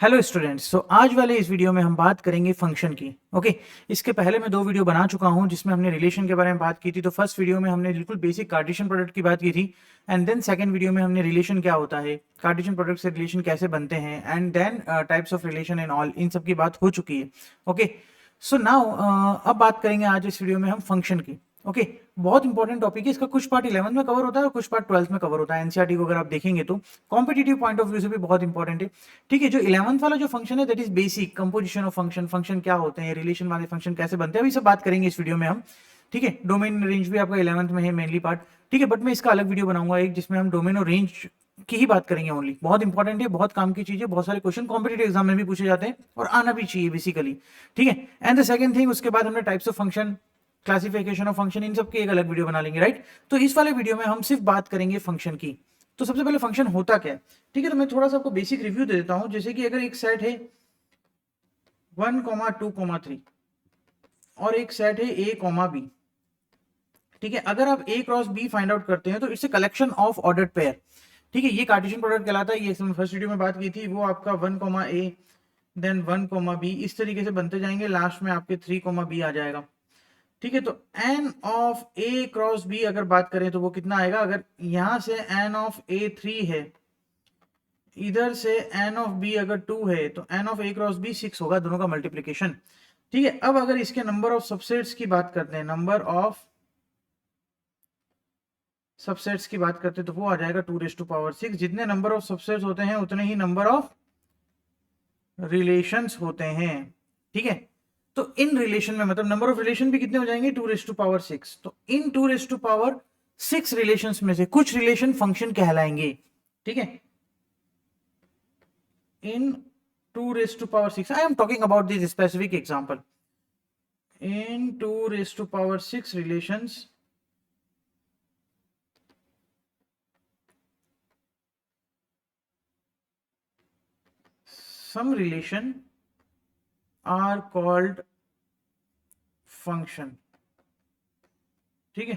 Hello students. तो आज वाले इस वीडियो में हम बात करेंगे फंक्शन की। ओके, इसके पहले मैं 2 वीडियो बना चुका हूं जिसमें हमने रिलेशन के बारे में बात की थी। तो फर्स्ट वीडियो में हमने बिल्कुल बेसिक कार्टेशियन प्रोडक्ट की बात की थी, एंड देन सेकंड वीडियो में हमने रिलेशन क्या होता है, कार्टेशियन प्रोडक्ट से रिलेशन कैसे बनते हैं, and then types of relation and all, इन सब की बात हो चुकी है। ओके, सो नाउ अब बात करेंगे आज इस वीडियो में हम फंक्शन की। ओके, बहुत इंपॉर्टेंट टॉपिक है। इसका कुछ पार्ट 11th में कवर होता है और कुछ पार्ट 12th में कवर होता है। एनसीईआरटी को अगर आप देखेंगे तो कॉम्पिटिटिव पॉइंट ऑफ व्यू से भी बहुत इंपॉर्टेंट है। ठीक है, जो 11th वाला जो फंक्शन है that is basic composition of function, function क्या होते हैं, रिलेशन वाले फंक्शन कैसे बनते हैं, अभी सब बात करेंगे इस वीडियो में हम। ठीक है, डोमेन रेंज भी आपका 11th में है मेनली पार्ट। ठीक है, बट मैं इसका अलग वीडियो बनाऊंगा एक, जिसमें हम डोमेन और रेंज की ही बात करेंगे ओनली। बहुत इंपॉर्टेंट है, बहुत काम की चीज है, बहुत सारे क्वेश्चन कॉम्पिटिटिव एग्जाम में भी पूछे जाते हैं और आना भी चाहिए बेसिकली। ठीक है, एंड द सेकंड थिंग, उसके बाद हमने types of function, classification of function, इन सब की एक अलग वीडियो बना लेंगे, राइट। तो इस वाले वीडियो में हम सिर्फ बात करेंगे फंक्शन की। तो सबसे पहले फंक्शन होता क्या है। ठीक है, तो मैं थोड़ा सा आपको बेसिक रिव्यू दे देता हूं। जैसे कि अगर एक सेट है 1,2,3 और एक सेट है A, B। ठीक है, अगर आप A cross B find out करते हैं तो it's a collection of ordered pair. ठीक है, ये कार्टेशियन प्रोडक्ट कहलाता है। ये फर्स्ट वीडियो में बात की थी, वो आपका 1, A देन 1, B इस तरीके से बनते जाएंगे, लास्ट में आपके 3, B आ जाएगा। ठीक है, तो n of A cross B अगर बात करें तो वो कितना आएगा। अगर यहां से n ऑफ A 3 है, इधर से n ऑफ B अगर 2 है, तो n of A cross B 6 होगा, दोनों का मल्टीप्लीकेशन। ठीक है, अब अगर इसके नंबर ऑफ सबसेट्स की बात करते हैं, नंबर ऑफ सबसेट्स की बात करते हैं, तो वो आ जाएगा 2⁶। जितने नंबर ऑफ सबसेट्स होते हैं उतने ही नंबर ऑफ रिलेशंस होते हैं। ठीक है, तो इन रिलेशन में मतलब नंबर ऑफ रिलेशन भी कितने हो जाएंगे, 2⁶। तो इन 2⁶ रिलेशंस में से कुछ रिलेशन फंक्शन कहलाएंगे। ठीक है, in 2⁶, I am talking about this specific example. In 2⁶ relations, some relation are called function. ठीक है,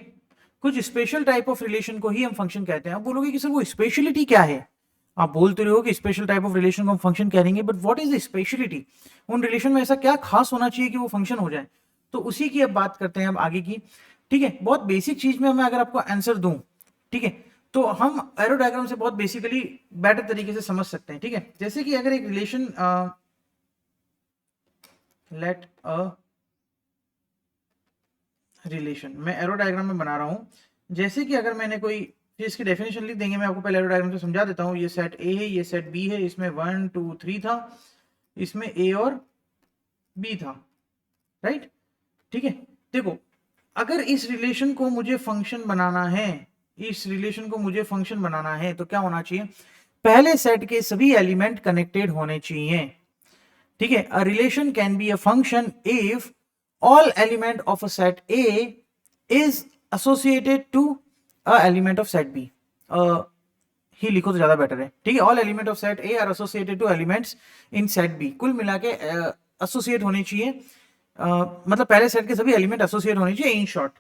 कुछ स्पेशल टाइप ऑफ रिलेशन को ही हम फंक्शन कहते हैं। आप बोलोगे कि सर वो स्पेशलिटी क्या है। आप बोलते रहो कि स्पेशल टाइप ऑफ रिलेशन को हम फंक्शन कहेंगे, but what is the speciality. उन रिलेशन में ऐसा क्या खास होना चाहिए कि वो फंक्शन हो जाए। तो उसी की अब बात करते हैं अब आगे की। ठीक है, बहुत बेसिक चीज में मैं अगर आपको आंसर दूं, ठीक है, तो हम एरो डायग्राम से बहुत बेसिकली बेटर तरीके से समझ सकते हैं। ठीक है, जैसे कि अगर एक रिलेशन लेट अ रिलेशन, मैं एरो डायग्राम में बना रहा हूं। जैसे कि अगर मैंने कोई, फिर इसकी डेफिनेशन लिख देंगे, मैं आपको पहले एरो डायग्राम से समझा देता हूं। ये सेट ए है, ये सेट बी है, इसमें 1 2 3 था, इसमें ए और बी था, राइट। ठीक है, देखो, अगर इस रिलेशन को मुझे फंक्शन बनाना है, इस रिलेशन को मुझे फंक्शन बनाना है, तो क्या होना चाहिए, पहले सेट के सभी एलिमेंट कनेक्टेड होने चाहिए। ठीक है, a relation can be a function if all element of a set A is associated to a element of set B। ही लिखो तो ज्यादा बेटर है। ठीक है, all element of set A are associated to elements in set B। कुल मिला के एसोसिएट होने चाहिए, मतलब पहले सेट के सभी एलिमेंट एसोसिएट होने चाहिए, इन शॉर्ट।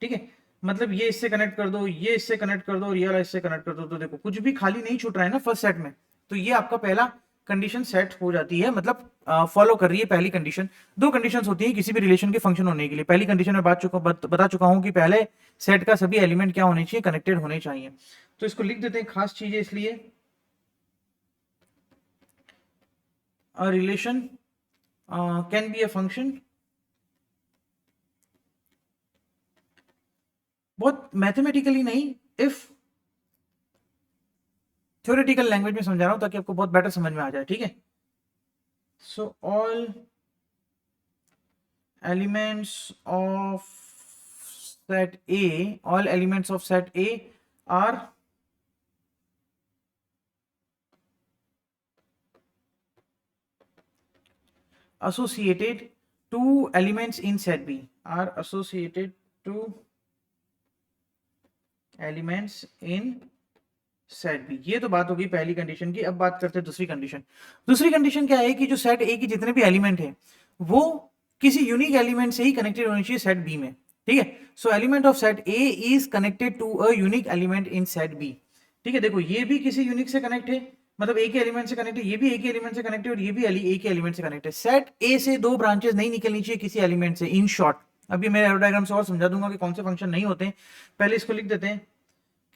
ठीक है, मतलब ये इससे कनेक्ट कर दो, ये इससे कनेक्ट कर दो, ये वाला इससे कनेक्ट कर दो, तो देखो कुछ भी खाली नहीं छूट रहा है ना फर्स्ट सेट में। तो ये आपका पहला कंडीशन सेट हो जाती है, मतलब फॉलो कर रही है पहली कंडीशन। 2 कंडीशंस होती है किसी भी रिलेशन के फंक्शन होने के लिए। पहली कंडीशन में बता चुका हूं कि पहले सेट का सभी एलिमेंट क्या होने चाहिए, कनेक्टेड होने चाहिए। तो इसको लिख देते हैं, खास चीज है इसलिए। A relation can be a function, बहुत मैथमेटिकली नहीं, इफ थ्योरेटिकल लैंग्वेज में समझा रहा हूं ताकि आपको बहुत बेटर समझ में आ जाए। ठीक है, so all elements of set A, all elements of set A are associated to elements in set B, are associated to elements in set B. ये तो बात होगी पहली कंडीशन की। अब बात करते हैं दूसरी कंडीशन। दूसरी कंडीशन क्या है कि जो सेट ए की जितने भी एलिमेंट है वो किसी यूनिक एलिमेंट से ही कनेक्टेड होने चाहिए सेट बी में। ठीक है, so element of set A is connected to a unique element in set B. ठीक है, देखो ये भी किसी यूनिक से कनेक्ट है, मतलब एक ही एलिमेंट से कनेक्ट है, ये भी एक ही एलिमेंट से कनेक्ट है और ये भी एक ही एलिमेंट से कनेक्ट है। सेट ए से दो ब्रांचेस नहीं निकलनी चाहिए किसी एलिमेंट से, इन शॉर्ट। अभी मैं एरो डायग्राम से और समझा दूंगा कि कौन से फंक्शन नहीं होते हैं। पहले इसको लिख देते हैं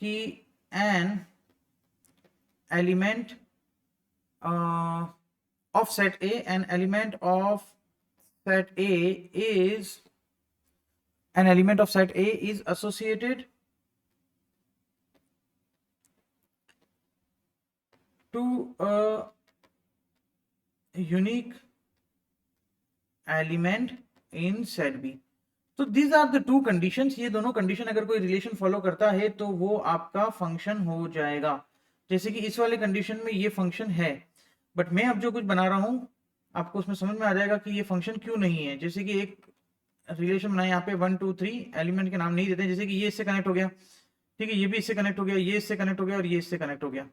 कि an element of set A, an element of set A is an element of set A is associated to a unique element in set B. तो these are the two conditions। ये दोनों कंडीशन अगर कोई relation follow करता है तो वो आपका फंक्शन हो जाएगा। जैसे कि इस वाले कंडीशन में ये फंक्शन है, बट मैं अब जो कुछ बना रहा हूं आपको उसमें समझ में आ जाएगा कि ये फंक्शन क्यों नहीं है। जैसे कि एक रिलेशन बनाए यहाँ पे 1 2 3 एलिमेंट के नाम नहीं देते, जैसे कि ये इससे कनेक्ट हो गया, ठीक है, ये भी इससे कनेक्ट हो गया, ये इससे कनेक्ट हो गया और ये इससे कनेक्ट हो गया,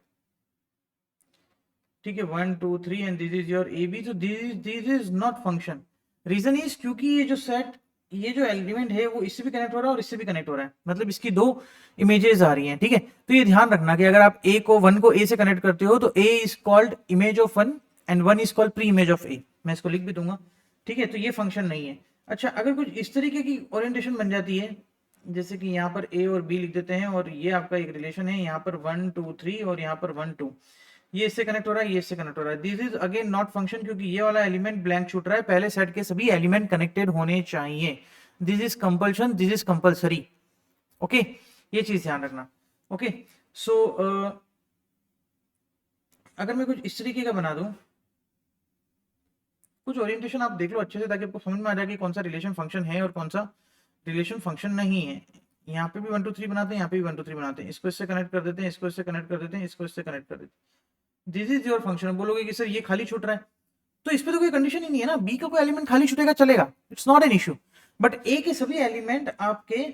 ठीक है, 1 2 3 and this is your A B. तो this is not function. Reason is क्योंकि ये जो सेट, ये जो एलिमेंट है वो इससे भी कनेक्ट हो रहा है और इससे भी कनेक्ट हो रहा है, मतलब इसकी दो इमेजेस आ रही हैं, ठीक है। तो ये ध्यान रखना कि अगर आप वन को ए से कनेक्ट करते हो तो A is called image of one and one is called pre image of A. मैं इसको लिख भी दूंगा, ठीक है। तो ये फंक्शन नहीं है। अच्छा, अगर कुछ इस तरीके की ओरिएंटेशन बन जाती है, जैसे कि यहाँ पर ए और बी लिख देते हैं और ये आपका एक रिलेशन है, यहाँ पर 1 2 3 और यहाँ पर 1 2, ये इससे कनेक्ट हो रहा है, ये इससे कनेक्ट हो रहा है। This is again not function, क्योंकि ये वाला एलिमेंट ब्लैंक छूट रहा है। पहले सेट के सभी एलिमेंट कनेक्टेड होने चाहिए। This is compulsion, this is compulsory. Okay, ये चीज ध्यान रखना। ओके, सो अगर मैं कुछ इस तरीके का बना दूं, कुछ ओरिएंटेशन आप देख लो अच्छे से, ताकि आपको समझ में आ जाए कि कौन सा रिलेशन फंक्शन है और कौन सा रिलेशन फंक्शन नहीं है। यहाँ पे भी 1 2 3 बनाते हैं, यहाँ पे भी 1 2 3 बनाते हैं, इसको इससे कनेक्ट कर देते हैं, इसको इससे कनेक्ट कर देते हैं, इसको इससे कनेक्ट कर देते हैं। This is your function. बोलोगे कि सर ये खाली छूट रहा है, तो इस पे तो कोई कंडीशन ही नहीं है ना, बी का कोई एलिमेंट खाली छूटेगा चलेगा, it's not an issue. But A के सभी एलिमेंट आपके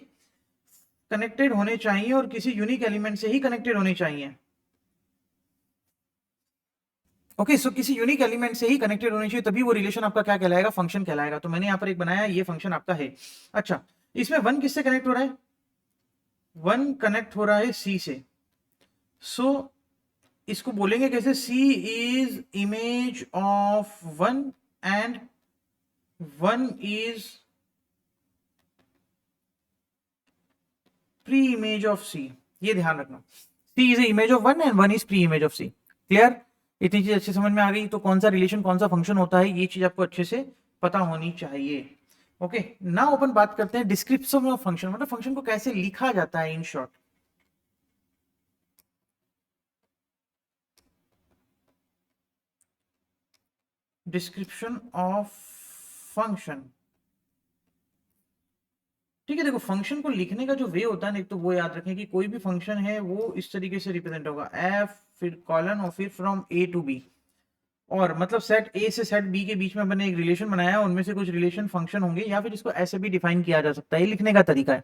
कनेक्टेड होने चाहिए और किसी यूनिक एलिमेंट से ही कनेक्टेड होने चाहिए। ओके, सो किसी यूनिक एलिमेंट से ही कनेक्टेड होने चाहिए, तभी वो रिलेशन आपका क्या कहलाएगा, फंक्शन कहलाएगा। तो मैंने यहाँ पर एक बनाया, ये फंक्शन आपका है। अच्छा, इसमें 1 किससे कनेक्ट हो रहा है? 1 कनेक्ट हो रहा है सी से। सो इसको बोलेंगे कैसे? C is image of 1 and 1 is pre image of C. ये ध्यान रखना, C is image of 1 and 1 is pre image of C. Clear? इतनी चीज अच्छे समझ में आ गई। तो कौन सा रिलेशन कौन सा फंक्शन होता है, ये चीज आपको अच्छे से पता होनी चाहिए। ओके, नाउ अपन बात करते हैं डिस्क्रिप्शन ऑफ फंक्शन, मतलब फंक्शन को कैसे लिखा जाता है in short. Description of function, ठीक है। देखो, फंक्शन को लिखने का जो वे होता है ना, एक तो वो याद रखें कि कोई भी फंक्शन है वो इस तरीके से रिप्रेजेंट होगा, एफ फिर कॉलन और फिर फ्रॉम ए टू बी। और मतलब सेट ए से सेट बी के बीच में मैंने एक रिलेशन बनाया, उनमें से कुछ रिलेशन फंक्शन होंगे, या फिर इसको ऐसे भी डिफाइन किया जा सकता है। ये लिखने का तरीका है,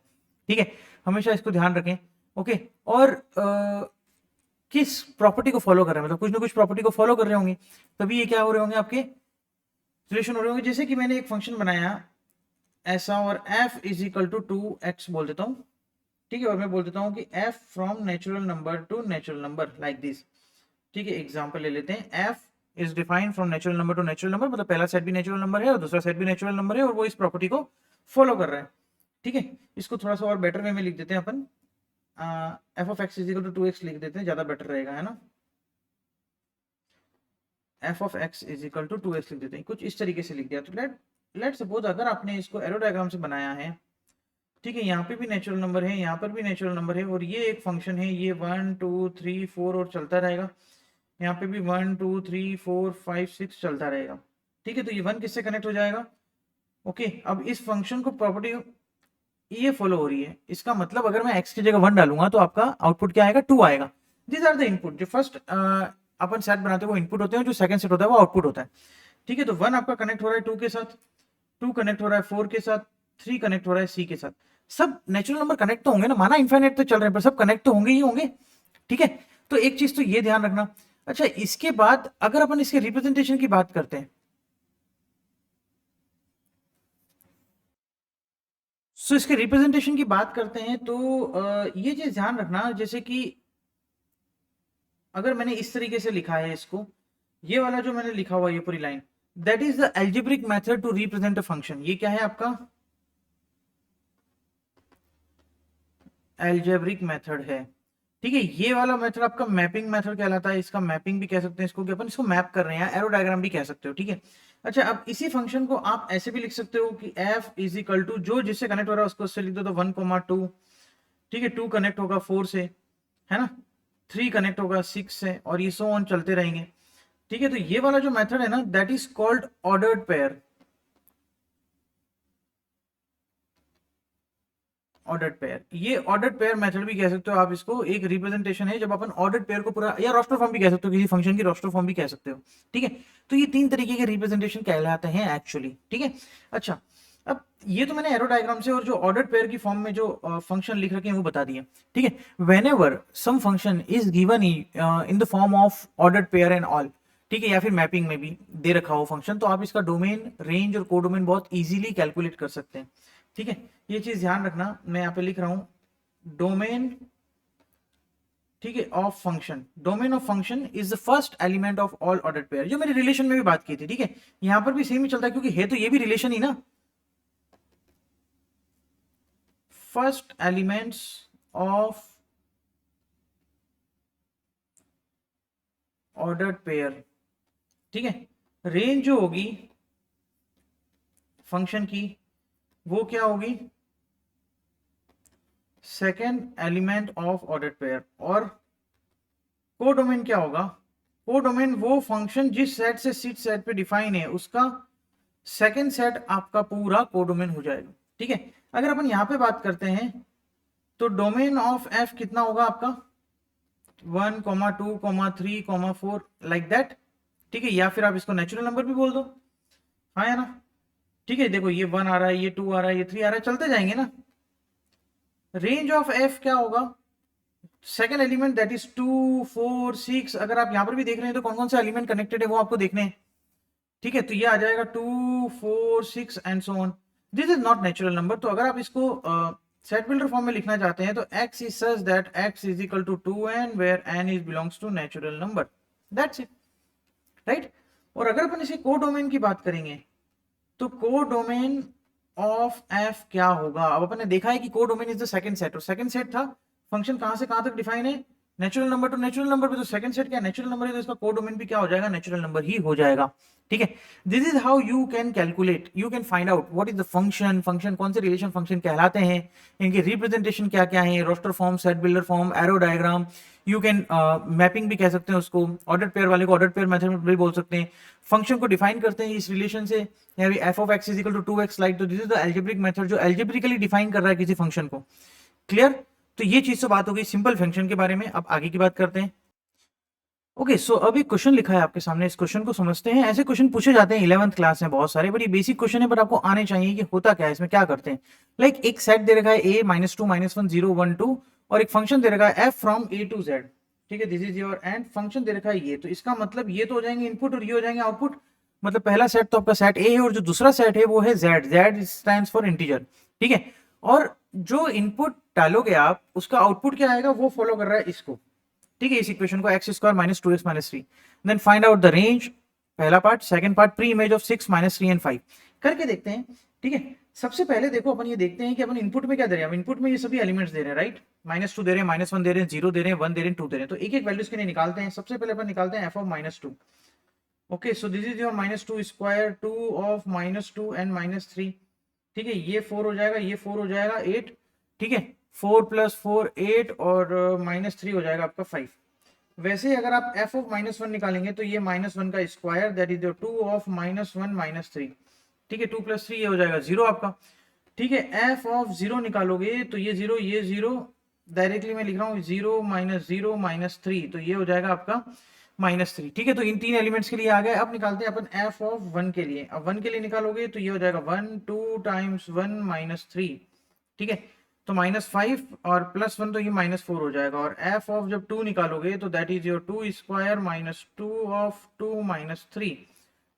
ठीक है, हमेशा इसको ध्यान रखें। ओके, और किस प्रॉपर्टी को फॉलो कर रहे हैं, मतलब कुछ ना कुछ प्रॉपर्टी को फॉलो कर रहे होंगे, तभी ये क्या हो रहे होंगे, आपके रिलेशन हो रहे होंगे। जैसे कि मैंने एक फंक्शन बनाया ऐसा, और f is equal to 2x बोल देता हूँ, ठीक है, और मैं बोल देता हूँ कि f from natural number two natural number like this, ठीक है। एग्जांपल ले लेते हैं, f is defined from natural number two natural number, मतलब पहला सेट भी नेचुरल नंबर है और दूसरा सेट भी नेचुरल नंबर है, और वो इस प्रॉपर्टी को फॉलो कर रहा है, ठीक है। इसको थोड़ा सा और बेटर वे में लिख देते हैं अपन, f of x is equal to 2x लिख देते हैं, ज्यादा बेटर रहेगा, है ना। f of x is equal to 2x लिख देते हैं, कुछ इस तरीके से लिख दिया। तो लेट सपोज अगर आपने इसको एरो डायग्राम से बनाया है, ठीक है, यहाँ पे भी नेचुरल नंबर है, यहाँ पर भी नेचुरल नंबर है, और ये एक फंक्शन है, ये 1 2 3 4 और चलता रहेगा, यहाँ पे भी 1 2 3 4 5 6 चलता रहेगा, ठीक है। तो ये 1 किससे कनेक्ट हो जाएगा? ओके, अब इस फंक्शन को प्रॉपर्टी ये फॉलो हो रही है, इसका मतलब अगर मैं x की जगह 1 डालूंगा तो आपका आउटपुट क्या आएगा? 2 आएगा। This are the input. जो फर्स्ट अपन सेट बनाते हैं वो इनपुट होते हैं, जो सेकंड सेट होता है वो आउटपुट होता है, ठीक है। तो 1 आपका कनेक्ट हो रहा है 2 के साथ, 2 कनेक्ट हो रहा है 4 के साथ, 3 कनेक्ट हो रहा है सी के साथ। सब नेचुरल नंबर कनेक्ट तो होंगे ना, माना इनफाइनाइट तो चल रहे हैं, पर सब कनेक्ट तो होंगे ही होंगे, ठीक है। तो एक चीज तो ये ध्यान रखना। अच्छा, इसके बाद अगर अपन इसके रिप्रेजेंटेशन की बात करते हैं, सो इसके रिप्रेजेंटेशन की बात करते हैं तो ये चीज ध्यान रखना, जैसे कि अगर मैंने इस तरीके से लिखा है इसको, ये वाला जो मैंने लिखा हुआ ये पूरी line, that is the algebraic method to represent a function. ये क्या है आपका एल्जेब्रिक मेथड है, ठीक है। ये वाला मेथड आपका मैपिंग मेथड कहलाता है, इसका मैपिंग भी कह सकते हैं इसको, कि अपन इसको मैप कर रहे हैं, एरो डायग्राम भी कह सकते हो, ठीक है। अच्छा, अब इसी फंक्शन को आप ऐसे भी लिख सकते हो कि f इज इक्वल टू जो जिससे कनेक्ट हो रहा है उसको उससे लिख दो, तो 1,2, ठीक है, 2 कनेक्ट होगा 4 से, है ना, 3 कनेक्ट होगा 6 से, और ये सो ऑन चलते रहेंगे, ठीक है। तो ये वाला जो मेथड है ना, that is called ordered pair. Ordered pair, ये ऑर्डर्ड पेयर मेथड भी कह सकते हो आप इसको, एक रिप्रेजेंटेशन है जब अपन ऑर्डर्ड पेयर को पूरा, या रोस्टर फॉर्म भी कह सकते हो, किसी फंक्शन की रोस्टर फॉर्म भी कह सकते हो, ठीक है। तो ये 3 तरीके के रिप्रेजेंटेशन कहलाते हैं एक्चुअली, ठीक है। अच्छा, अब ये तो मैंने एरो डायग्राम से और जो ऑर्डर्ड पेयर की फॉर्म में जो फंक्शन लिख रखे हैं वो बता दिए, ठीक है। Whenever some function is given in the form of ordered pair and all, ठीक है, या फिर मैपिंग में भी दे रखा हो फंक्शन, तो आप इसका डोमेन, रेंज और कोडोमेन बहुत इजीली कैलकुलेट कर सकते हैं, ठीक है। ये चीज ध्यान रखना, मैं यहाँ पे लिख रहा हूं डोमेन, ठीक है, of function. Domain of function is the first element of all ordered pair, जो मेरी रिलेशन में भी बात की थी, ठीक है। यहां पर भी सेम ही चलता है, क्योंकि है तो ये भी रिलेशन ही ना। First elements of ordered pair, ठीक है। रेंज जो होगी फंक्शन की वो क्या होगी, second element of ordered pair. और कोडोमेन क्या होगा, कोडोमेन वो फंक्शन जिस सेट से सीट सेट पे डिफाइन है उसका सेकेंड सेट आपका पूरा कोडोमेन हो जाएगा, ठीक है। अगर अपन यहां पे बात करते हैं तो डोमेन ऑफ एफ कितना होगा आपका 1,2,3,4 लाइक दैट, ठीक है। या फिर आप इसको नेचुरल नंबर भी बोल दो, हाँ या ना, ठीक है। देखो ये 1 आ रहा है, ये 2 आ रहा है, ये 3 आ रहा है, चलते जाएंगे ना। रेंज ऑफ एफ क्या होगा, सेकेंड एलिमेंट दैट इज 2, 4, 6। अगर आप यहां पर भी देख रहे हैं तो कौन कौन से एलिमेंट कनेक्टेड है वो आपको देखने हैं, ठीक है। तो ये आ जाएगा 2, 4, 6 and so on. This is not natural number. तो अगर आप इसको सेट बिल्डर फॉर्म में लिखना चाहते हैं तो x is such that x is equal to 2n where n is belongs to natural number, that's it, right. और अगर अपन इसे कोडोमेन की बात करेंगे तो कोडोमेन ऑफ f क्या होगा। अब अपन ने देखा है कि codomain is the second set, और सेकंड सेट था फंक्शन कहां से कहां तक डिफाइन है, natural number two natural number पे। तो सेकंड सेट क्या नेचुरल नंबर है, तो इसका कोडोमेन भी क्या हो जाएगा, नेचुरल नंबर ही हो जाएगा, ठीक है। This is how you can calculate, you can find out what is the function, function कौन से रिलेशन फंक्शन कहलाते हैं, इनके रिप्रेजेंटेशन क्या क्या है, roster form, set builder form, arrow diagram, you can mapping भी कह सकते हैं उसको, ऑर्डर पेयर वाले को ऑर्डर पेयर मेथड भी बोल सकते हैं। फंक्शन को डिफाइन करते हैं इस रिलेशन से, f of x is equal to 2x like. तो this is the algebraic method जो एल्जेब्रिकली डिफाइन कर रहा है किसी फंक्शन को, क्लियर। तो ये चीज तो बात हो गई सिंपल फंक्शन के बारे में। अब आगे की बात करते हैं। ओके, सो अब एक क्वेश्चन लिखा है आपके सामने, इस क्वेश्चन को समझते हैं। ऐसे क्वेश्चन पूछे जाते हैं 11th क्लास में बहुत सारे, बड़ी बेसिक क्वेश्चन है, पर आपको आने चाहिए कि होता क्या है इसमें, क्या करते हैं। लाइक एक सेट दे रखा है a -2 -1 0 1 2, और एक फंक्शन दे रखा है f from a to z, ठीक है। This is your and function दे रखा है ये। तो इसका मतलब ये तो हो जाएंगे इनपुट और ये हो जाएंगे आउटपुट। मतलब पहला सेट तो आपका सेट a है, और जो दूसरा सेट है वो है z, z stands for integer, ठीक है। और जो इनपुट डालोगे आप उसका आउटपुट क्या आएगा वो फॉलो कर रहा है इसको, ठीक है, इस इक्वेशन को x square minus 2x minus 3। Then find out the range, पहला part. Second part pre image of 6 -3 and 5 करके देखते हैं, ठीक है। सबसे पहले देखो अपन ये देखते हैं कि अपन इनपुट में क्या दे रहे हैं। इनपुट में ये सभी एलिमेंट्स दे रहे हैं, राइट। -2 दे रहे हैं, -1 दे रहे हैं, 0 दे रहे हैं, 1 दे रहे हैं, 2 दे रहे हैं। तो एक एक वैल्यूज के लिए निकालते हैं। सबसे पहले अपन निकालते हैं f of -2। Okay, so this is your -2 square, 2 of -2 and -3, ठीक है। ये 4 हो जाएगा, ये 4 हो जाएगा 8, ठीक है। 4 + 4 8, और -3 हो जाएगा आपका 5। वैसे ही अगर आप f ऑफ -1 निकालेंगे तो ये -1 का square, that is your 2 of -1 -3, ठीक है। 2 + 3 ये हो जाएगा 0 आपका, ठीक है। f ऑफ 0 निकालोगे तो ये 0, ये 0, डायरेक्टली मैं लिख रहा हूँ 0 -0 -3, तो ये हो जाएगा आपका -3, ठीक है। तो इन तीन एलिमेंट्स के लिए आ गए। अब निकालते हैं अपन f ऑफ 1 के लिए। अब 1 के लिए निकालोगे तो ये हो जाएगा 1 2 टाइम्स 1 -3, ठीक है। तो -5 और +1 तो ये -4 हो जाएगा। और f ऑफ जब 2 निकालोगे तो that is your 2 square -2 of 2 -3,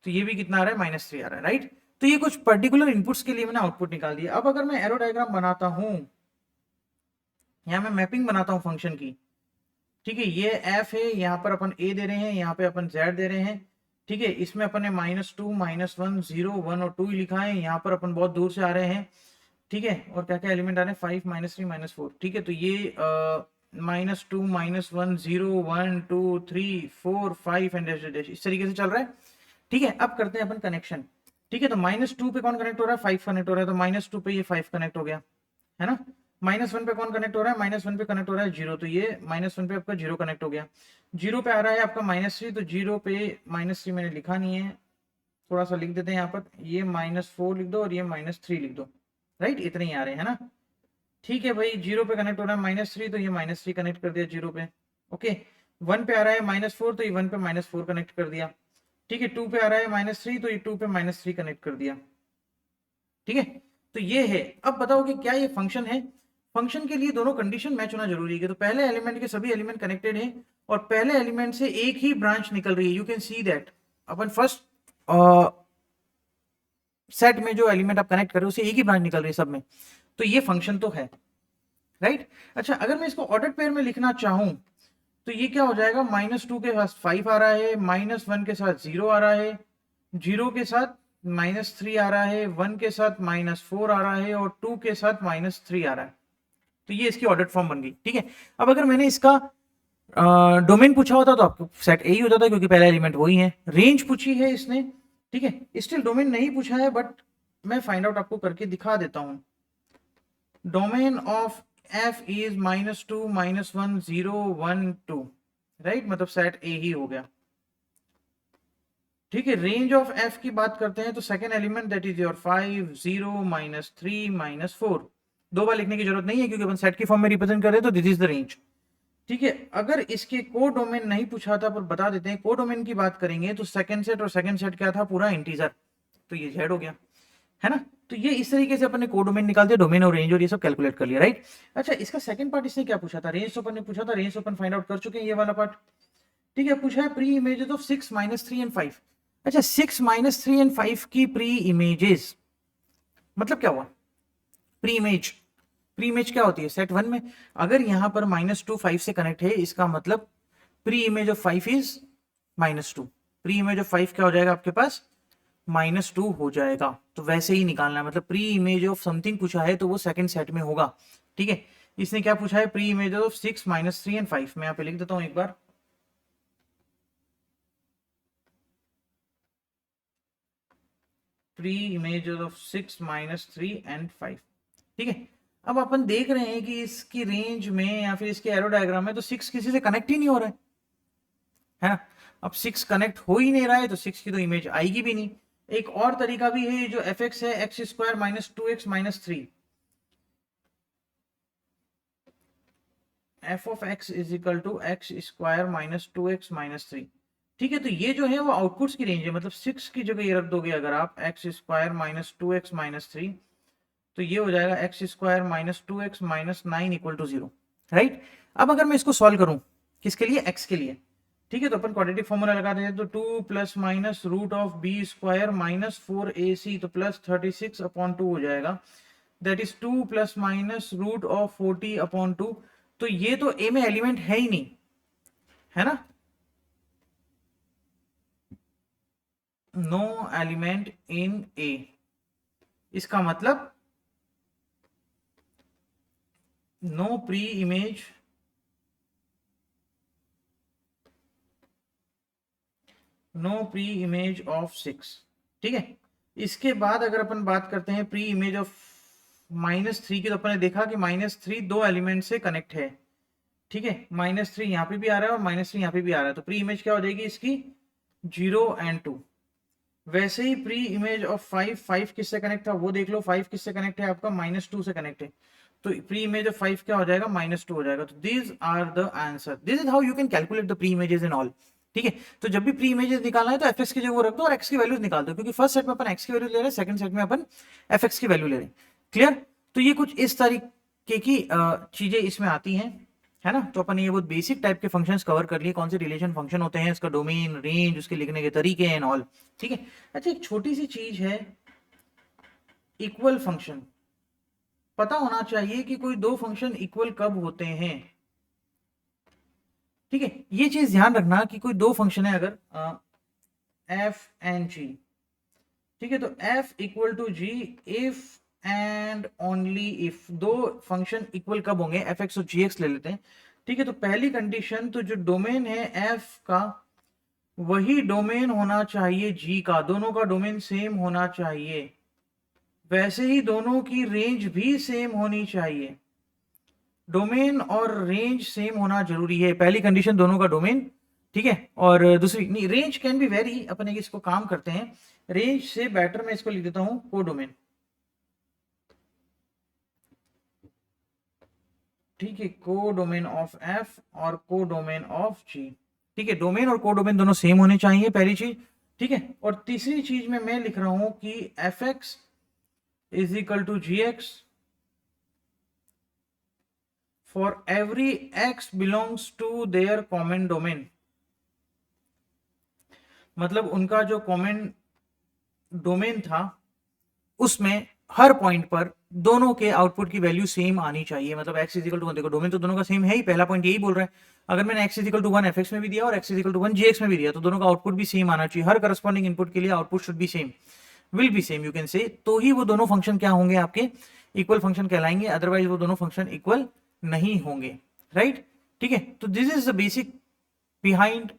तो ये भी कितना आ रहा है, -3 आ रहा है, राइट। तो ये कुछ पर्टिकुलर इनपुट्स के लिए मैंने आउटपुट निकाल दिया। अब अगर मैं एरो डायग्राम बनाता हूं, यहां मैं मैपिंग बनाता हूं फंक्शन की, ठीक है, ये एफ है, यहाँ पर अपन ए दे रहे हैं, यहाँ पे अपन जेड दे रहे हैं। ठीक है, इसमें अपन ने -2 -1 0 1 और 2 ही लिखा है। यहाँ पर अपन बहुत दूर से आ रहे हैं। ठीक है, और क्या क्या एलिमेंट आ रहे हैं, 5 -3 -4। ठीक है, तो ये -2 -1 0 1 2 3 4 5 एंड डैश इस तरीके से चल रहा है। ठीक है, अब करते हैं अपन कनेक्शन। ठीक है, तो -2 पे कौन कनेक्ट हो रहा है, 5 कनेक्ट हो रहा है, तो -2 पे ये 5 कनेक्ट हो गया, है ना। -1 पे कौन कनेक्ट हो रहा है, -1 पे कनेक्ट हो रहा है 0, तो ये -1 पे आपका 0 कनेक्ट हो गया। 0 पे आ रहा है आपका -3, तो 0 पे -3 मैंने लिखा नहीं है, थोड़ा सा लिख देते हैं यहाँ पर, ये -4 लिख दो और ये -3 लिख दो। राइट, इतने ही आ रहे हैं ना। ठीक है भाई, 0 पे कनेक्ट हो रहा है -3, तो ये -3 कनेक्ट कर दिया 0 पे। ओके, 1 पे आ रहा है -4, तो ये 1 पे -4 कनेक्ट कर दिया। ठीक है, 2 पे आ रहा है -3, तो ये 2 पे -3 कनेक्ट कर दिया। ठीक है, तो ये है। अब बताओ कि क्या ये फंक्शन है। फंक्शन के लिए दोनों कंडीशन मैच होना जरूरी है, तो पहले एलिमेंट के सभी एलिमेंट कनेक्टेड हैं और पहले एलिमेंट से एक ही ब्रांच निकल रही है। You can see that upon first set में जो एलिमेंट आप कनेक्ट कर रहे हो उसे एक ही ब्रांच निकल रही है सब में, तो ये फंक्शन तो है। राइट, अच्छा, अगर मैं इसको ऑर्डर पेयर में लिखना चाहूं तो ये क्या हो जाएगा, -2 के साथ 5 आ रहा है, -1 के साथ 0 आ रहा है, 0 के साथ -3 आ रहा है, 1 के साथ -4 आ रहा है और 2 के साथ -3 आ रहा है। तो ये इसकी ऑर्डर फॉर्म बन गई। ठीक है, अब अगर मैंने इसका डोमेन पूछा होता तो आपको सेट ए ही होता था, क्योंकि पहला एलिमेंट वही है। रेंज पूछी है इसने, ठीक है, स्टिल डोमेन नहीं पूछा है, बट मैं फाइंड आउट आपको करके दिखा देता हूं। Domain of f is -2 -1 0 1 2, right, मतलब सेट ए ही हो गया। ठीक है, रेंज ऑफ f की बात करते हैं तो second element that is your 5 0 -3 -4। दो बार लिखने की जरूरत नहीं है क्योंकि अपन सेट की फॉर्म में रिप्रेजेंट कर रहे हैं, तो दिस इज द रेंज। ठीक है, अगर इसके को डोमेन नहीं पूछा था पर बता देते हैं, को डोमेन की बात करेंगे तो सेकंड सेट, और सेकंड सेट क्या था, पूरा इंटीजर, तो ये जेड हो गया, है ना। तो ये इस तरीके से अपन ने को डोमेन निकाल दिया, डोमेन और रेंज और ये सब कैलकुलेट कर लिया। राइट, अच्छा, इसका सेकंड पार्ट इसने क्या पूछा था, रेंज तो अपन ने पूछा था, रेंज तो अपन फाइंड आउट कर चुके हैं, ये वाला पार्ट। ठीक है, पूछा है प्री इमेजेस ऑफ 6 -3 एंड 5। अच्छा, 6 -3 एंड 5 की प्री इमेजेस मतलब क्या हुआ, प्री इमेज, प्री इमेज क्या होती है सेट 1 में। अगर यहां पर -2 5 से कनेक्ट है, इसका मतलब pre image of 5 is -2। Pre image of 5 क्या हो जाएगा आपके पास, -2 हो जाएगा। तो वैसे ही निकालना है, मतलब प्री इमेज ऑफ समथिंग पूछा है तो वो सेकंड सेट में होगा। ठीक है, इसने क्या पूछा है, प्री इमेज ऑफ 6 -3 एंड 5। मैं यहाँ पे लिख देता हूं एक बार, प्री इमेज ऑफ 6 -3 एंड 5। ठीक है, अब अपन देख रहे हैं कि इसकी रेंज में या फिर इसके एरो डायग्राम में तो 6 किसी से कनेक्ट ही नहीं हो रहा है ना। अब 6 कनेक्ट हो ही नहीं रहा है तो 6 की तो इमेज आएगी भी नहीं। एक और तरीका भी है, जो एफ एक्स है, x² -2x -3, f of x is equal to x² -2x -3। ठीक है, तो ये जो है वो आउटपुट्स की रेंज है, मतलब 6 की जगह ये रख दोगे अगर आप x² -2x -3, तो ये हो जाएगा x² -2x -9 = 0। राइट, अब अगर मैं इसको सॉल्व करूं किसके लिए, x के लिए, ठीक है, तो अपन क्वाड्रेटिक फॉर्मूला लगा देते हैं, तो 2 ± √b² -4ac, तो +36/2 हो जाएगा, दैट इज 2 ± √40/2। तो ये तो a में एलिमेंट है ही नहीं, है ना, नो एलिमेंट इन a। इसका मतलब no pre image, no pre image of 6। ठीक है, इसके बाद अगर अपन बात करते हैं प्री इमेज ऑफ -3 की, तो अपन ने देखा कि -3 दो एलिमेंट से कनेक्ट है। ठीक है, -3 यहाँ पे भी आ रहा है और -3 यहाँ पे भी आ रहा है, तो प्री इमेज क्या हो जाएगी इसकी, 0 और 2। वैसे ही प्री इमेज ऑफ 5 किससे कनेक्ट था वो देख लो, 5 किससे कनेक्ट है आपका, -2 से कनेक्ट है, तो प्री इमेज ऑफ 5 क्या हो जाएगा, -2 हो जाएगा। तो this are the answer, this is how you can calculate the pre images in all. ठीक है, तो जब भी प्री इमेजेस निकालना है तो एफ की जगह वो रख दो और एक्स की वैल्यूज निकाल दो, क्योंकि फर्स्ट सेट में अपन एक्स की वैल्यू ले रहे हैं, सेकंड सेट में अपन एफ की वैल्यू ले रहे हैं। क्लियर, तो ये कुछ इस तरीके की चीजें इसमें आती हैं, है ना। तो अपन ये बहुत बेसिक टाइप के फंक्शंस कवर कर लिए, कौन से रिलेशन फंक्शन होते हैं, इसका डोमेन, रेंज, उसके लिखने के तरीके एंड ऑल। ठीक है, अच्छा, एक छोटी सी चीज है, इक्वल फंक्शन। पता होना चाहिए कि कोई दो फंक्शन इक्वल कब होते हैं। ठीक है, ये चीज ध्यान रखना कि कोई दो फंक्शन है अगर एफ एंड जी, ठीक है, तो f equal to g if and only if, दो फंक्शन इक्वल कब होंगे, एफ एक्स और जी एक्स ले लेते हैं, ठीक है, तो पहली कंडीशन, तो जो डोमेन है एफ का वही डोमेन होना चाहिए जी का, दोनों का डोमेन सेम होना चाहिए, वैसे ही दोनों की रेंज भी सेम होनी चाहिए, डोमेन और रेंज सेम होना जरूरी है, पहली कंडीशन दोनों का डोमेन, ठीक है, और दूसरी नहीं, रेंज कैन बी वेरी, अपन एक इसको काम करते हैं, रेंज से बेटर मैं इसको लिख देता हूं को डोमेन, ठीक है, को डोमेन ऑफ एफ और को डोमेन ऑफ जी, ठीक है, डोमेन और को डोमेन दोनों सेम होने चाहिए पहली चीज, ठीक है, और तीसरी चीज में मैं लिख रहा हूं कि f x is equal to g x for every x belongs to their common domain, मतलब उनका जो कॉमन डोमेन था उसमें हर पॉइंट पर दोनों के आउटपुट की वैल्यू सेम आनी चाहिए, मतलब x इज इक्वल टू 1, देखो डोमेन तो दोनों का सेम है ही, पहला पॉइंट यही बोल रहा है, अगर मैंने x is equal to 1 f में भी दिया और x is equal to 1 g में भी दिया तो दोनों का आउटपुट भी सेम आना चाहिए, हर करस्पॉन्डिंग इनपुट के लिए output should be same, will be same you can say, तो ही वो दोनों फंक्शन क्या होंगे आपके इक्वल फंक्शन कहलाएंगे, अदरवाइज वो दोनों फंक्शन इक्वल नहीं होंगे, राइट, ठीक है, तो this is the basic behind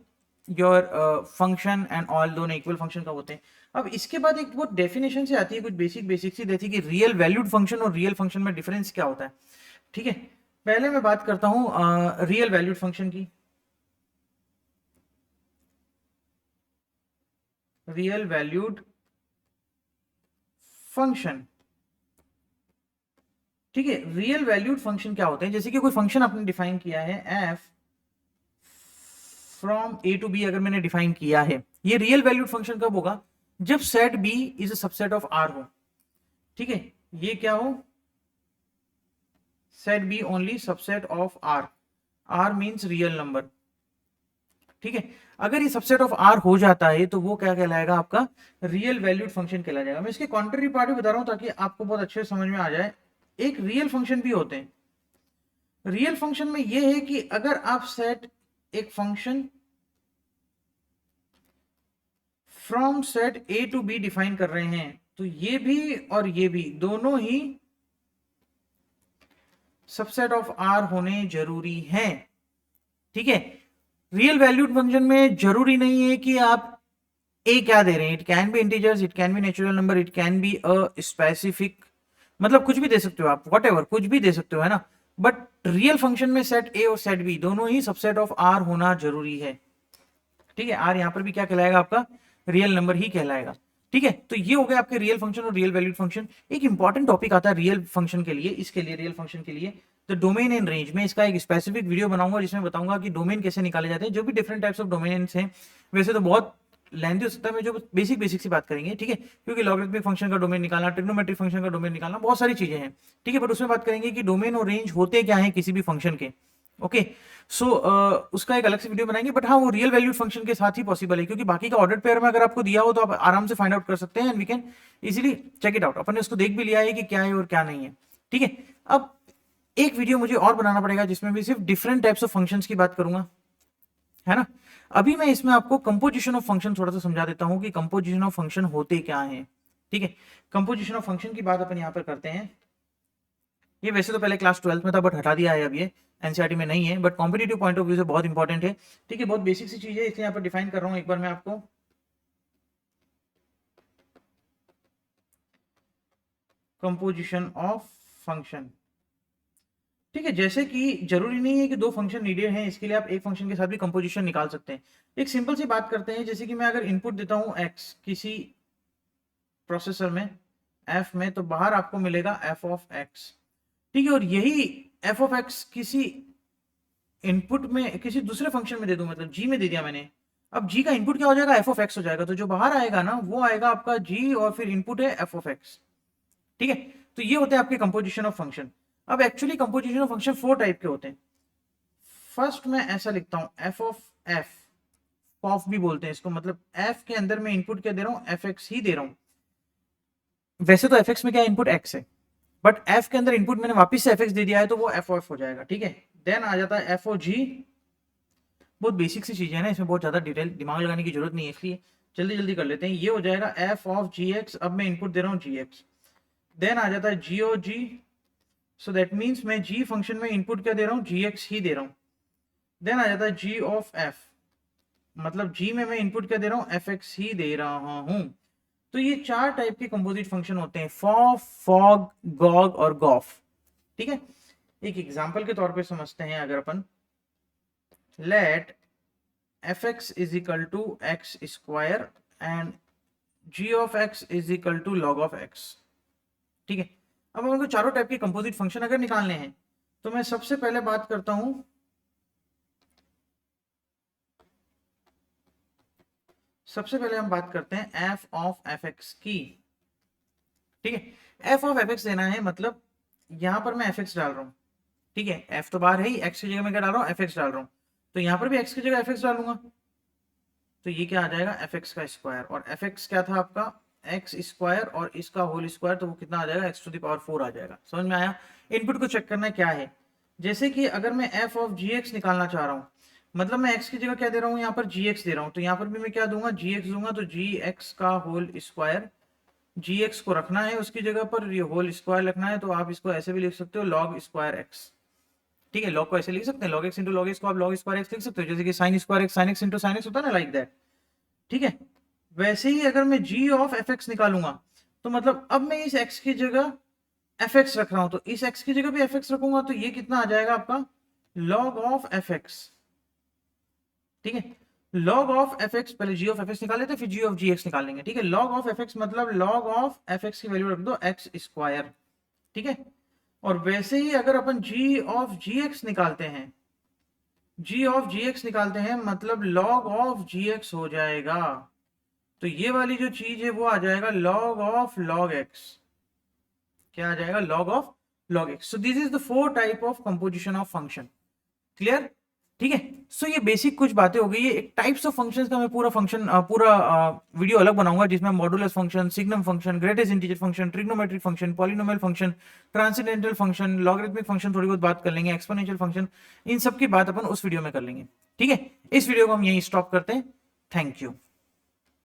your function and all, दोनों इक्वल फंक्शन का होते हैं। अब इसके बाद एक वो डेफिनेशन से आती है कुछ बेसिक सी देती है कि रियल वैल्यूड फंक्शन और रियल फंक्शन में डिफरेंस क्या होता है, ठीक है, पहले मैं बात करता हूं रियल वैल्यूड फंक्शन की, रियल वैल्यूड फंक्शन, ठीक है, रियल वैल्यूड फंक्शन क्या होते हैं, जैसे कि कोई फंक्शन आपने डिफाइन किया है f from A to B, अगर मैंने डिफाइन किया है, ये रियल वैल्यूड फंक्शन कब होगा, जब set B is a subset of R हो, ठीक है, ये क्या हो, set B only subset of R, R means real number, ठीक है, अगर ये सबसेट ऑफ आर हो जाता है तो वो क्या कहलाएगा आपका रियल वैल्यूड फंक्शन कहला जाएगा। मैं इसके कॉन्ट्ररी पार्ट भी बता रहा हूं ताकि आपको बहुत अच्छे से समझ में आ जाए, एक रियल फंक्शन भी होते हैं, रियल फंक्शन में ये है कि अगर आप सेट एक function from set A to B define कर रहे हैं तो ये भी और ये भी दोनों ही सबसेट ऑफ आर होने जरूरी हैं, ठीक है, रियल वैल्यूड फंक्शन में जरूरी नहीं है कि आप ए क्या दे रहे हैं, it can be integers, it can be natural number, it can be a specific, मतलब कुछ भी दे सकते हो आप, व्हाटएवर कुछ भी दे सकते हो, है ना, बट रियल फंक्शन में सेट ए और सेट बी दोनों ही सबसेट ऑफ आर होना जरूरी है, ठीक है, आर यहां पर भी क्या कहलाएगा आपका रियल नंबर ही कहलाएगा, ठीक है, तो ये हो गया आपके रियल फंक्शन और रियल वैल्यूड फंक्शन। एक इंपॉर्टेंट टॉपिक आता है रियल फंक्शन के लिए, इसके लिए रियल फंक्शन के लिए तो डोमेन एंड रेंज, में इसका एक स्पेसिफिक वीडियो बनाऊंगा जिसमें बताऊंगा कि डोमेन कैसे निकाले जाते हैं, जो भी डिफरेंट टाइप्स ऑफ डोमेन्स हैं, वैसे तो बहुत लेंथी हो सकता है, मैं जो बेसिक सी बात करेंगे, ठीक है, क्योंकि लॉगरिथमिक फंक्शन का डोमेन निकालना, ट्रिग्नोमेट्रिक फंक्शन का डोमेन निकालना, बहुत सारी चीजें हैं, ठीक है, बट उसमें बात करेंगे कि डोमेन और रेंज होते क्या है किसी भी फंक्शन के, ओके, सो उसका एक अलग से वीडियो बनाएंगे, बट हाँ वो रियल वैल्यूड फंक्शन के साथ ही पॉसिबल है, क्योंकि बाकी का ऑर्डर पेयर में अगर आपको दिया हो तो आप आराम से फाइंड आउट कर सकते हैं and we can easily check it out, अपन ने उसको देख भी लिया है कि क्या है और क्या नहीं है, ठीक है, अब एक वीडियो मुझे और बनाना पड़ेगा जिसमें भी सिर्फ डिफरेंट टाइप्स ऑफ फंक्शंस की बात करूंगा, है ना, अभी मैं इसमें आपको कंपोजिशन ऑफ फंक्शन थोड़ा सा समझा देता हूं कि कंपोजिशन ऑफ फंक्शन होते क्या है, ठीक है, कंपोजिशन ऑफ फंक्शन की बात अपन यहां पर करते हैं, ये वैसे तो पहले क्लास 12th में था बट हटा दिया है, अब ये एनसीईआरटी में नहीं है, but competitive point of view से बहुत इंपॉर्टेंट है, ठीक है, बहुत बेसिक सी चीज है, इसलिए यहाँ पर डिफाइन कर रहा हूं एक बार मैं आपको, कंपोजिशन ऑफ फंक्शन, ठीक है, जैसे कि जरूरी नहीं है कि दो फंक्शन नीडेड हैं, इसके लिए आप एक फंक्शन के साथ भी कंपोजिशन निकाल सकते हैं, एक सिंपल सी बात करते हैं, जैसे कि मैं अगर इनपुट देता हूं x किसी प्रोसेसर में f में, तो बाहर आपको मिलेगा f ऑफ x, ठीक है, और यही f ऑफ x किसी इनपुट में किसी दूसरे फंक्शन में दे दूं, मतलब g में दे दिया मैंने, अब g का इनपुट क्या हो जाएगा f ऑफ x हो जाएगा, तो जो बाहर आएगा ना वो आएगा आपका g और फिर इनपुट है f ऑफ x, ठीक है, तो ये होते हैं आपके कंपोजिशन ऑफ फंक्शन। अब actually composition of function 4 type के होते हैं, फर्स्ट मैं ऐसा लिखता हूं f ऑफ f, ऑफ भी बोलते हैं इसको, मतलब f के अंदर मैं इनपुट क्या दे रहा हूं fx ही दे रहा हूं, वैसे तो fx में क्या इनपुट x है, बट f के अंदर इनपुट मैंने वापस से fx दे दिया है तो वो f ऑफ हो जाएगा, ठीक है, देन आ जाता है f ओ g, बहुत बेसिक सी चीजें हैं ना, इसमें बहुत ज्यादा डिटेल दिमाग लगाने की जरूरत नहीं है, इसलिए जल्दी जल्दी कर लेते हैं। ये हो जाएगा एफ ऑफ जी एक्स, अब मैं इनपुट दे रहा हूँ जी एक्स, देन आ जाता है जी ओ जी, सो दैट मीन्स मैं जी फंक्शन में इनपुट क्या दे रहा हूँ, जी एक्स ही दे रहा हूँ। देन आ जाता है जी ऑफ एफ, मतलब जी में मैं इनपुट क्या दे रहा हूँ, एफ एक्स ही दे रहा हूँ। तो ये 4 टाइप के कंपोजिट फंक्शन होते हैं, फॉ, फॉग, गॉग और गॉफ। ठीक है, एक एग्जांपल के तौर पे समझते हैं। अगर अपन let f x is equal to x square and g of x is equal to log of x. ठीक है, अब हमको चारों टाइप के कंपोजिट फंक्शन अगर निकालने हैं तो मैं सबसे पहले बात करता हूं, सबसे पहले हम बात करते हैं एफ ऑफ एफ एक्स की। ठीक है, एफ ऑफ एफ एक्स देना है, मतलब यहां पर मैं एफ एक्स डाल रहा हूं। ठीक है, एफ तो बाहर है ही, एक्स की जगह मैं क्या डाल रहा हूं, एफ एक्स डाल रहा हूं, तो यहां पर भी एक्स की जगह एफ एक्स डालूंगा, तो ये क्या आ जाएगा, एफ एक्स का स्क्वायर। और एफ एक्स क्या था आपका, एक्स स्क्वायर, और इसका होल स्क्वायर, तो वो कितना आ जाएगा, एक्स टू द पावर 4 आ जाएगा। समझ में आया? इनपुट को चेक करना है क्या है। जैसे कि अगर मैं एफ ऑफ जी एक्स निकालना चाह रहा हूँ, मतलब मैं एक्स की जगह क्या दे रहा हूँ, यहाँ पर जी एक्स दे रहा हूँ, तो यहाँ पर भी मैं क्या दूंगा, जी एक्स दूंगा, तो जी एक्स का होल स्क्वायर, जी एक्स को रखना है उसकी जगह पर, ये होल स्क्वायर लिखना है, तो आप इसको ऐसे भी लिख सकते हो, लॉग स्क्वायर एक्स। ठीक है, लॉग को ऐसे लिख सकते हैं, log x into log x को आप लॉग स्क्वायर एक्स लिख सकते हो, जैसे कि sine square x sine x into sine x होता है ना, लाइक दैट। ठीक है, वैसे ही अगर मैं g ऑफ एफ एक्स निकालूंगा, तो मतलब अब मैं इस x की जगह एफ एक्स रख रहा हूं, तो इस x की जगह भी एफ एक्स रखूंगा, तो ये कितना आ जाएगा आपका, log ऑफ एफ एक्स। ठीक है, log ऑफ एफ एक्स, पहले g ऑफ एफ एक्स निकाल लेते हैं, फिर g ऑफ जी एक्स निकाल लेंगे। ठीक है, log ऑफ एफ एक्स मतलब log ऑफ एफ एक्स की वैल्यू रख दो एक्स स्क्वायर। ठीक है, और वैसे ही अगर अपन g ऑफ जी एक्स निकालते हैं, g ऑफ जी एक्स निकालते हैं, मतलब log ऑफ जी एक्स हो जाएगा, तो ये वाली जो चीज है वो आ जाएगा log ऑफ log x। क्या आ जाएगा, log of log x। So this is the 4 type of composition of function. Clear? ठीक है, सो ये बेसिक कुछ बातें हो गई। ये एक टाइप्स ऑफ फंक्शंस का मैं पूरा वीडियो अलग बनाऊंगा, जिसमें modulus function, signum function, greatest integer function, trigonometric function, polynomial function, transcendental function, logarithmic function थोड़ी बहुत बात कर लेंगे, एक्सपोनेंशियल फंक्शन, इन सब की बात अपन उस वीडियो में कर लेंगे। ठीक है, इस वीडियो को हम यहीं स्टॉप करते हैं। Thank you.